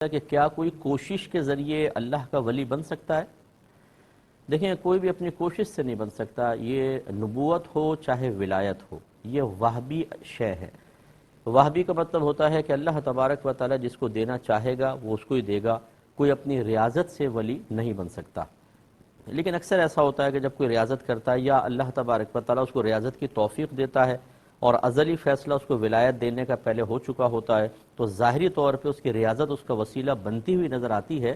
کہ کیا کوئی کوشش کے ذریعے اللہ کا ولی بن سکتا ہے؟ دیکھیں، کوئی بھی اپنی کوشش سے نہیں بن سکتا. یہ نبوت ہو چاہے ولایت ہو، یہ وہبی شے ہے. وہبی کا مطلب ہوتا ہے کہ اللہ تبارک و تعالی جس کو دینا چاہے گا وہ اس کو ہی دے گا. کوئی اپنی ریاضت سے ولی نہیں بن سکتا. لیکن اکثر ایسا ہوتا ہے کہ جب کوئی ریاضت کرتا ہے یا اللہ تبارک و تعالی اس کو ریاضت کی توفیق دیتا ہے اور ازلی فیصلہ اس کو ولایت دینے کا پہلے ہو چکا ہوتا ہے، تو ظاہری طور پہ اس کی ریاضت اس کا وسیلہ بنتی ہوئی نظر آتی ہے.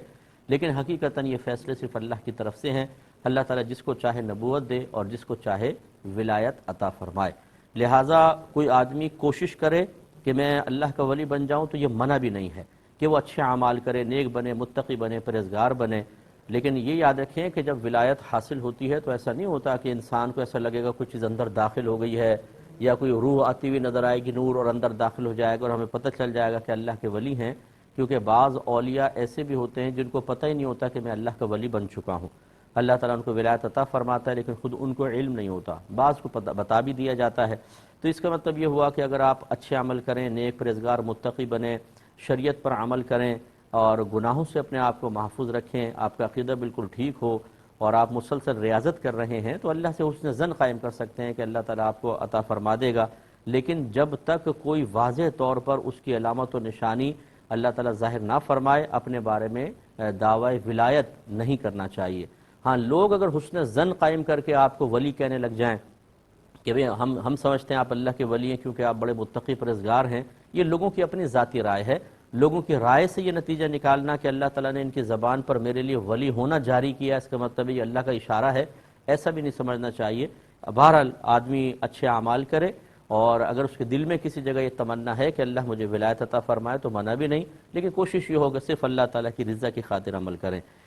لیکن حقیقتاً یہ فیصلے صرف اللہ کی طرف سے ہیں. اللہ تعالیٰ جس کو چاہے نبوت دے اور جس کو چاہے ولایت عطا فرمائے. لہٰذا کوئی آدمی کوشش کرے کہ میں اللہ کا ولی بن جاؤں تو یہ منع بھی نہیں ہے کہ وہ اچھے اعمال کرے، نیک بنے، متقی بنے، پرہیزگار بنے. لیکن یہ یاد رکھیں کہ جب ولایت حاصل ہوتی ہے تو ایسا نہیں ہوتا کہ انسان کو ایسا لگے گا کچھ چیز اندر داخل ہو گئی ہے یا کوئی روح آتی ہوئی نظر آئے گی، نور، اور اندر داخل ہو جائے گا اور ہمیں پتہ چل جائے گا کہ اللہ کے ولی ہیں. کیونکہ بعض اولیاء ایسے بھی ہوتے ہیں جن کو پتہ ہی نہیں ہوتا کہ میں اللہ کا ولی بن چکا ہوں. اللہ تعالیٰ ان کو ولایت عطا فرماتا ہے لیکن خود ان کو علم نہیں ہوتا. بعض کو بتا بھی دیا جاتا ہے. تو اس کا مطلب یہ ہوا کہ اگر آپ اچھے عمل کریں، نیک، پرہیزگار، متقی بنیں، شریعت پر عمل کریں اور گناہوں سے اپنے آپ کو محفوظ رکھیں، آپ کا عقیدہ بالکل ٹھیک ہو اور آپ مسلسل ریاضت کر رہے ہیں، تو اللہ سے حسن ظن قائم کر سکتے ہیں کہ اللہ تعالیٰ آپ کو عطا فرما دے گا. لیکن جب تک کوئی واضح طور پر اس کی علامت و نشانی اللہ تعالیٰ ظاہر نہ فرمائے، اپنے بارے میں دعوی ولایت نہیں کرنا چاہیے. ہاں، لوگ اگر حسن ظن قائم کر کے آپ کو ولی کہنے لگ جائیں کہ بھئی ہم سمجھتے ہیں آپ اللہ کے ولی ہیں کیونکہ آپ بڑے متقی پرہیزگار ہیں، یہ لوگوں کی اپنی ذاتی رائے ہے. لوگوں کی رائے سے یہ نتیجہ نکالنا کہ اللہ تعالیٰ نے ان کی زبان پر میرے لیے ولی ہونا جاری کیا، اس کا مطلب یہ اللہ کا اشارہ ہے، ایسا بھی نہیں سمجھنا چاہیے. بہرحال آدمی اچھے اعمال کرے اور اگر اس کے دل میں کسی جگہ یہ تمنا ہے کہ اللہ مجھے ولایت عطا فرمائے تو منع بھی نہیں، لیکن کوشش یہ ہوگا صرف اللہ تعالیٰ کی رضا کی خاطر عمل کریں.